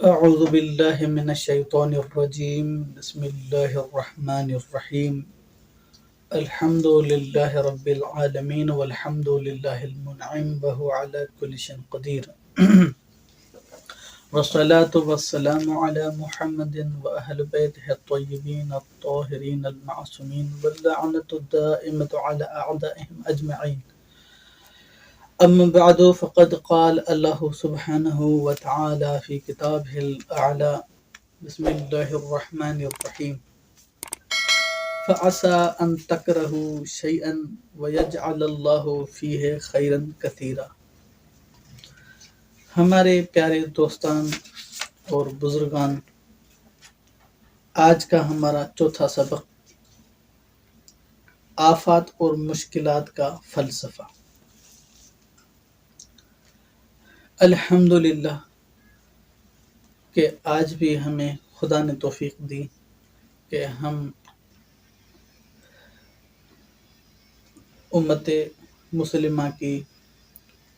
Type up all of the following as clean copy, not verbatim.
أعوذ بالله من الشيطان الرجيم بسم الله الرحمن الرحيم الحمد لله رب العالمين والحمد لله المنعم وهو على كل شيء قدير والصلاة والسلام على محمد وأهل بيته الطيبين الطاهرين المعصومين واللعنة الدائمة على أعدائهم أجمعين أما بعد فقد قال الله سبحانه وتعالى في كتابه الأعلى بسم الله الرحمن الرحيم فعسى أن تكرهوا شيئا ويجعل الله فيه خيرا كثيرا۔ ہمارے پیارے دوستان اور بزرگان، آج کا ہمارا چوتھا سبق آفات اور مشکلات کا فلسفہ۔ الحمدللہ کہ آج بھی ہمیں خدا نے توفیق دی کہ ہم امت مسلمہ کی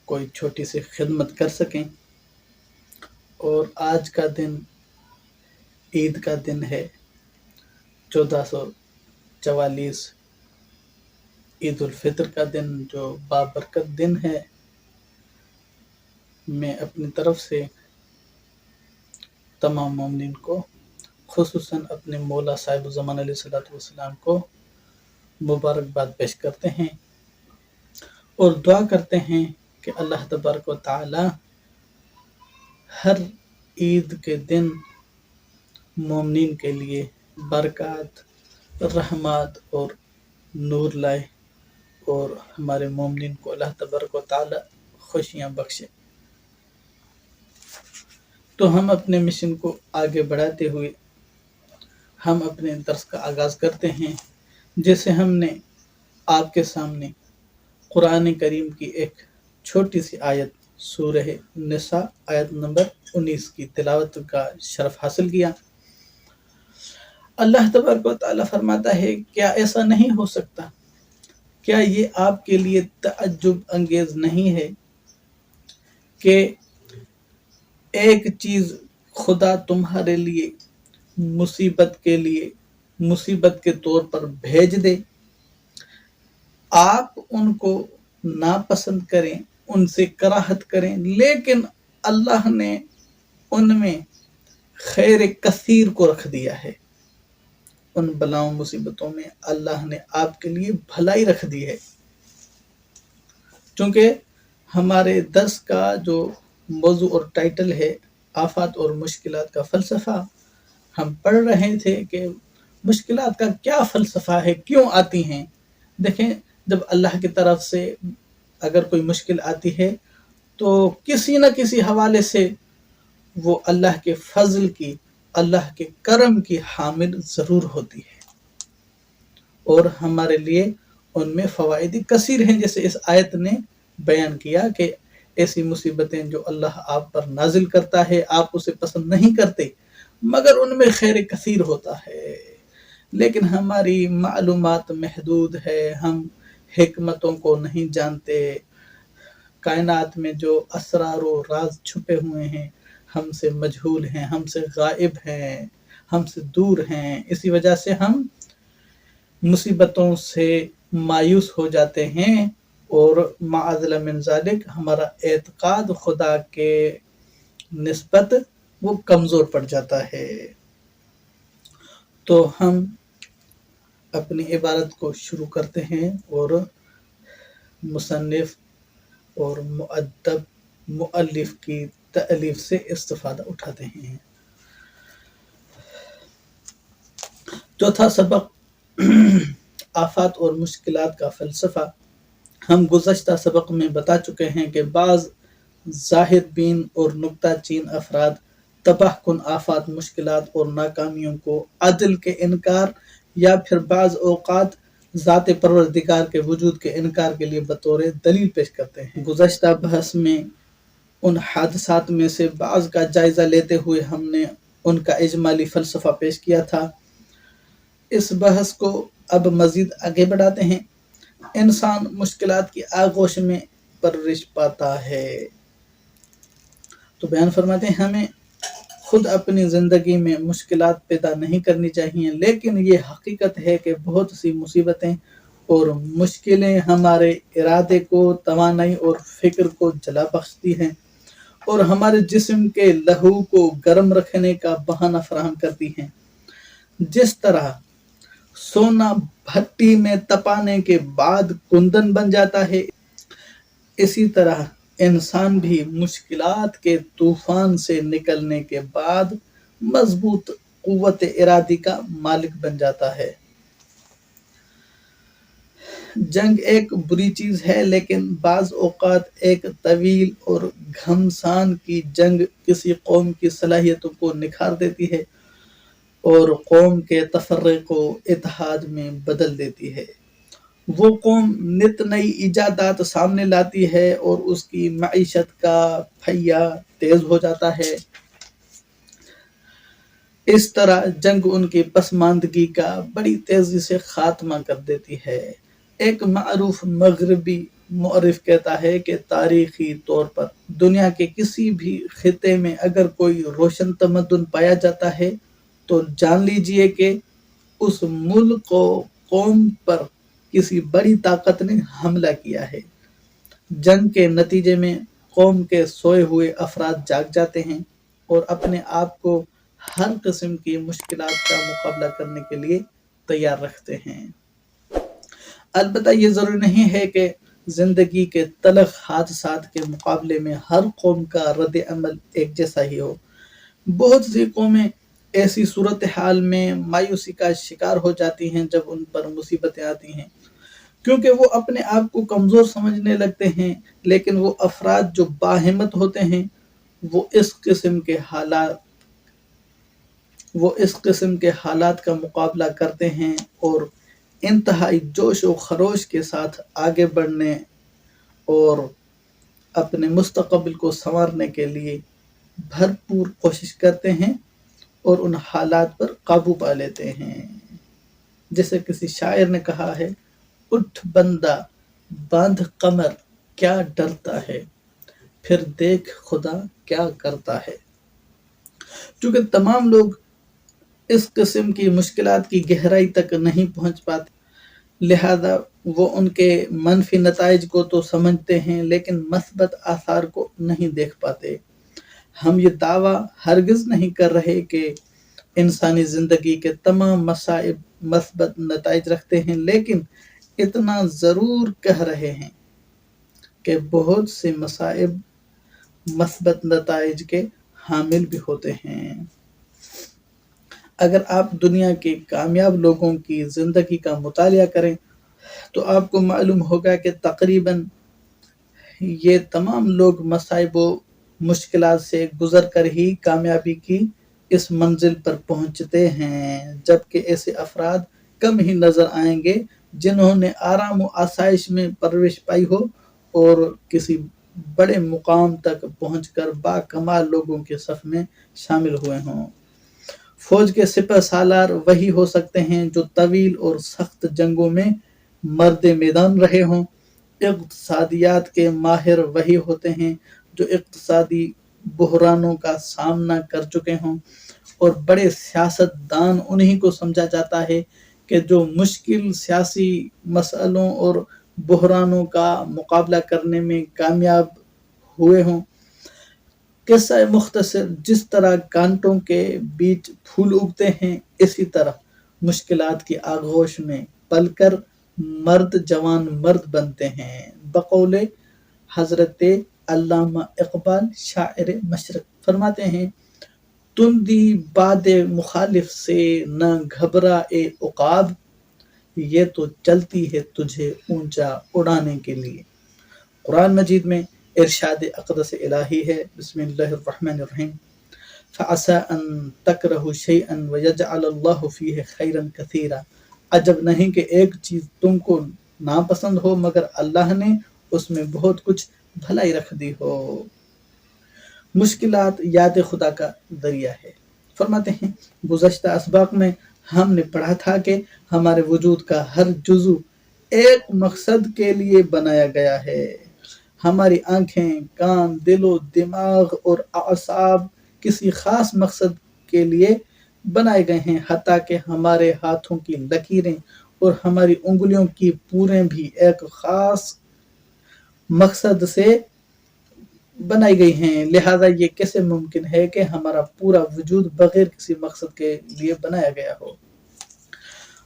کوئی چھوٹی سی خدمت کر سکیں، اور آج کا دن عید کا دن ہے، 1444 عید الفطر کا دن جو بابرکت دن ہے۔ میں اپنی طرف سے تمام مومنین کو، خصوصاً اپنے مولا صاحب الزمان علیہ السلام کو مبارکباد پیش کرتے ہیں اور دعا کرتے ہیں کہ اللہ تبارک و تعالی ہر عید کے دن مومنین کے لیے برکات، رحمات اور نور لائے، اور ہمارے مومنین کو اللہ تبارک و تعالی خوشیاں بخشے۔ تو ہم اپنے مشن کو آگے بڑھاتے ہوئے ہم اپنے درس کا آغاز کرتے ہیں، جیسے ہم نے آپ کے سامنے قرآن کریم کی ایک چھوٹی سی آیت سورہ نساء آیت نمبر 19 کی تلاوت کا شرف حاصل کیا۔ اللہ تبارک و تعالیٰ فرماتا ہے، کیا ایسا نہیں ہو سکتا؟ کیا یہ آپ کے لیے تعجب انگیز نہیں ہے کہ ایک چیز خدا تمہارے لیے مصیبت کے طور پر بھیج دے، آپ ان کو ناپسند کریں، ان سے کراہت کریں، لیکن اللہ نے ان میں خیر کثیر کو رکھ دیا ہے۔ ان بلاؤں مصیبتوں میں اللہ نے آپ کے لیے بھلائی رکھ دی ہے۔ چونکہ ہمارے درس کا جو موضوع اور ٹائٹل ہے آفات اور مشکلات کا فلسفہ، ہم پڑھ رہے تھے کہ مشکلات کا کیا فلسفہ ہے، کیوں آتی ہیں۔ دیکھیں، جب اللہ کی طرف سے اگر کوئی مشکل آتی ہے تو کسی نہ کسی حوالے سے وہ اللہ کے فضل کی، اللہ کے کرم کی حامل ضرور ہوتی ہے، اور ہمارے لیے ان میں فوائد کثیر ہیں، جیسے اس آیت نے بیان کیا کہ ایسی مصیبتیں جو اللہ آپ پر نازل کرتا ہے، آپ اسے پسند نہیں کرتے، مگر ان میں خیر کثیر ہوتا ہے۔ لیکن ہماری معلومات محدود ہے، ہم حکمتوں کو نہیں جانتے، کائنات میں جو اسرار و راز چھپے ہوئے ہیں ہم سے مجہول ہیں، ہم سے غائب ہیں، ہم سے دور ہیں۔ اسی وجہ سے ہم مصیبتوں سے مایوس ہو جاتے ہیں، اور معاذ من ذالک ہمارا اعتقاد خدا کے نسبت وہ کمزور پڑ جاتا ہے۔ تو ہم اپنی عبارت کو شروع کرتے ہیں اور مصنف اور مؤدب مؤلف کی تألیف سے استفادہ اٹھاتے ہیں۔ چوتھا سبق آفات اور مشکلات کا فلسفہ۔ ہم گزشتہ سبق میں بتا چکے ہیں کہ بعض ظاہر بین اور نکتہ چین افراد تباہ کن آفات، مشکلات اور ناکامیوں کو عدل کے انکار یا پھر بعض اوقات ذات پروردگار کے وجود کے انکار کے لیے بطور دلیل پیش کرتے ہیں۔ گزشتہ بحث میں ان حادثات میں سے بعض کا جائزہ لیتے ہوئے ہم نے ان کا اجمالی فلسفہ پیش کیا تھا۔ اس بحث کو اب مزید آگے بڑھاتے ہیں۔ انسان مشکلات کی آغوش میں پرورش پاتا ہے۔ تو بیان فرماتے ہیں، ہمیں خود اپنی زندگی میں مشکلات پیدا نہیں کرنی چاہیے، لیکن یہ حقیقت ہے کہ بہت سی مصیبتیں اور مشکلیں ہمارے ارادے کو، توانائی اور فکر کو جلا بخشتی ہیں اور ہمارے جسم کے لہو کو گرم رکھنے کا بہانہ فراہم کرتی ہیں۔ جس طرح سونا بھٹی میں تپانے کے بعد کندن بن جاتا ہے، اسی طرح انسان بھی مشکلات کے طوفان سے نکلنے کے بعد مضبوط قوت ارادی کا مالک بن جاتا ہے۔ جنگ ایک بری چیز ہے، لیکن بعض اوقات ایک طویل اور گھمسان کی جنگ کسی قوم کی صلاحیتوں کو نکھار دیتی ہے اور قوم کے تفرق و اتحاد میں بدل دیتی ہے۔ وہ قوم نت نئی ایجادات سامنے لاتی ہے اور اس کی معیشت کا پہیہ تیز ہو جاتا ہے۔ اس طرح جنگ ان کی پسماندگی کا بڑی تیزی سے خاتمہ کر دیتی ہے۔ ایک معروف مغربی مورخ کہتا ہے کہ تاریخی طور پر دنیا کے کسی بھی خطے میں اگر کوئی روشن تمدن پایا جاتا ہے تو جان لیجئے کہ اس ملک و قوم پر کسی بڑی طاقت نے حملہ کیا ہے۔ جنگ کے نتیجے میں قوم کے سوئے ہوئے افراد جاگ جاتے ہیں اور اپنے آپ کو ہر قسم کی مشکلات کا مقابلہ کرنے کے لیے تیار رکھتے ہیں۔ البتہ یہ ضروری نہیں ہے کہ زندگی کے تلخ حادثات کے مقابلے میں ہر قوم کا رد عمل ایک جیسا ہی ہو۔ بہت سی قومیں ایسی صورتحال میں مایوسی کا شکار ہو جاتی ہیں جب ان پر مصیبتیں آتی ہیں، کیونکہ وہ اپنے آپ کو کمزور سمجھنے لگتے ہیں، لیکن وہ افراد جو باہمت ہوتے ہیں وہ اس قسم کے حالات کا مقابلہ کرتے ہیں اور انتہائی جوش و خروش کے ساتھ آگے بڑھنے اور اپنے مستقبل کو سنوارنے کے لیے بھرپور کوشش کرتے ہیں اور ان حالات پر قابو پا لیتے ہیں۔ جیسے کسی شاعر نے کہا ہے، اٹھ بندہ باندھ قمر کیا ڈرتا ہے، پھر دیکھ خدا کیا کرتا ہے۔ چونکہ تمام لوگ اس قسم کی مشکلات کی گہرائی تک نہیں پہنچ پاتے، لہذا وہ ان کے منفی نتائج کو تو سمجھتے ہیں لیکن مثبت آثار کو نہیں دیکھ پاتے۔ ہم یہ دعویٰ ہرگز نہیں کر رہے کہ انسانی زندگی کے تمام مصائب مثبت نتائج رکھتے ہیں، لیکن اتنا ضرور کہہ رہے ہیں کہ بہت سے مصائب مثبت نتائج کے حامل بھی ہوتے ہیں۔ اگر آپ دنیا کے کامیاب لوگوں کی زندگی کا مطالعہ کریں تو آپ کو معلوم ہوگا کہ تقریباً یہ تمام لوگ مصائب و مشکلات سے گزر کر ہی کامیابی کی اس منزل پر پہنچتے ہیں، جبکہ ایسے افراد کم ہی نظر آئیں گے جنہوں نے آرام و آسائش میں پرورش پائی ہو اور کسی بڑے مقام تک پہنچ کر با کمال لوگوں کے صف میں شامل ہوئے ہوں۔ فوج کے سپہ سالار وہی ہو سکتے ہیں جو طویل اور سخت جنگوں میں مرد میدان رہے ہوں۔ اقتصادیات کے ماہر وہی ہوتے ہیں جو اقتصادی بحرانوں کا سامنا کر چکے ہوں، اور بڑے سیاست دان انہی کو سمجھا جاتا ہے کہ جو مشکل سیاسی مسئلوں اور بحرانوں کا مقابلہ کرنے میں کامیاب ہوئے ہوں۔ قصہ مختصر، جس طرح کانٹوں کے بیچ پھول اگتے ہیں، اسی طرح مشکلات کی آغوش میں پل کر مرد جوان مرد بنتے ہیں۔ بقول حضرت علامہ اقبال شاعر مشرق فرماتے ہیں، تندی باد مخالف سے نہ گھبرا اے عقاب، یہ تو چلتی ہے تجھے اونچا اڑانے کے لیے۔ قرآن مجید میں ارشاد اقدس الہی ہے، بسم اللہ الرحمن الرحیم، فَعَسَىٰ أَن تَكْرَهُوا شَيْئًا وَيَجْعَلَ اللَّهُ فِيهِ خَيْرًا كَثِيرًا، عجب نہیں کہ ایک چیز تم کو ناپسند ہو مگر اللہ نے اس میں بہت کچھ بھلائی رکھ دی ہو۔ مشکلات یاد خدا کا ذریعہ ہے۔ فرماتے ہیں، گزشتہ اسباق میں ہم نے پڑھا تھا کہ ہمارے وجود کا ہر جزو ایک مقصد کے لیے بنایا گیا ہے۔ ہماری آنکھیں، کان، دل و دماغ اور اعصاب کسی خاص مقصد کے لیے بنائے گئے ہیں، حتیٰ کہ ہمارے ہاتھوں کی لکیریں اور ہماری انگلیوں کی پوریں بھی ایک خاص مقصد سے بنائی گئی ہیں۔ لہذا یہ کیسے ممکن ہے کہ ہمارا پورا وجود بغیر کسی مقصد کے لیے بنایا گیا ہو؟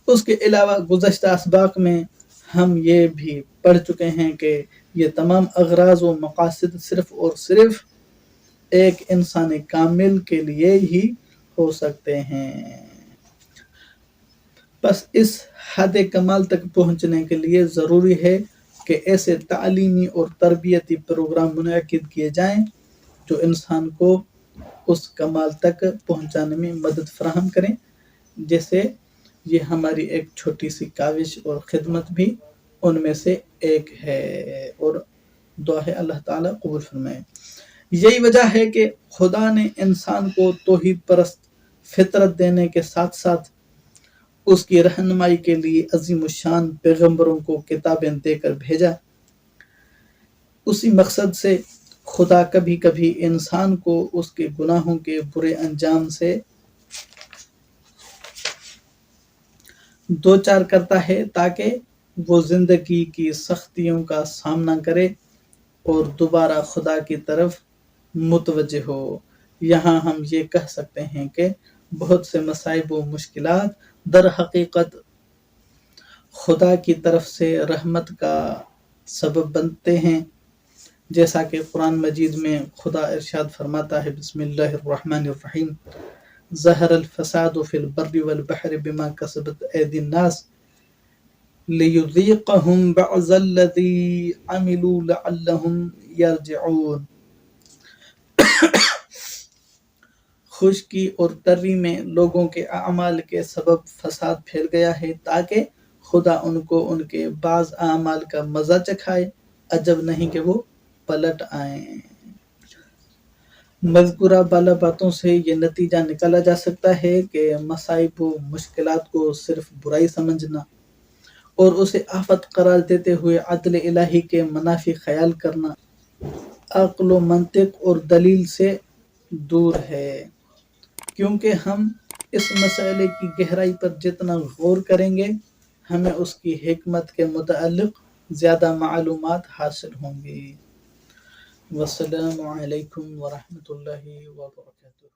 اس کے علاوہ گزشتہ اسباق میں ہم یہ بھی پڑھ چکے ہیں کہ یہ تمام اغراض و مقاصد صرف اور صرف ایک انسان کامل کے لیے ہی ہو سکتے ہیں۔ بس اس حد کمال تک پہنچنے کے لیے ضروری ہے کہ ایسے تعلیمی اور تربیتی پروگرام منعقد کیے جائیں جو انسان کو اس کمال تک پہنچانے میں مدد فراہم کریں۔ جیسے یہ ہماری ایک چھوٹی سی کاوش اور خدمت بھی ان میں سے ایک ہے، اور دعا ہے اللہ تعالیٰ قبول فرمائے۔ یہی وجہ ہے کہ خدا نے انسان کو توحید پرست فطرت دینے کے ساتھ ساتھ اس کی رہنمائی کے لیے عظیم الشان پیغمبروں کو کتابیں دے کر بھیجا۔ اسی مقصد سے خدا کبھی کبھی انسان کو اس کے گناہوں کے برے انجام سے دوچار کرتا ہے تاکہ وہ زندگی کی سختیوں کا سامنا کرے اور دوبارہ خدا کی طرف متوجہ ہو۔ یہاں ہم یہ کہہ سکتے ہیں کہ بہت سے مصائب و مشکلات در حقیقت خدا کی طرف سے رحمت کا سبب بنتے ہیں، جیسا کہ قرآن مجید میں خدا ارشاد فرماتا ہے، بسم اللہ الرحمن الرحیم، ظہر الفساد فی البر والبحر بما کسبت ایدی الناس لیذیقہم بعض الذی عملوا لعلہم یرجعون۔ خشکی اور تری میں لوگوں کے اعمال کے سبب فساد پھیل گیا ہے تاکہ خدا ان کو ان کے بعض اعمال کا مزہ چکھائے، عجب نہیں کہ وہ پلٹ آئیں۔ مذکورہ بالا باتوں سے یہ نتیجہ نکالا جا سکتا ہے کہ مصائب و مشکلات کو صرف برائی سمجھنا اور اسے آفت قرار دیتے ہوئے عدل الہی کے منافی خیال کرنا عقل و منطق اور دلیل سے دور ہے، کیونکہ ہم اس مسئلے کی گہرائی پر جتنا غور کریں گے ہمیں اس کی حکمت کے متعلق زیادہ معلومات حاصل ہوں گی۔ والسلام علیکم ورحمۃ اللہ وبرکاتہ۔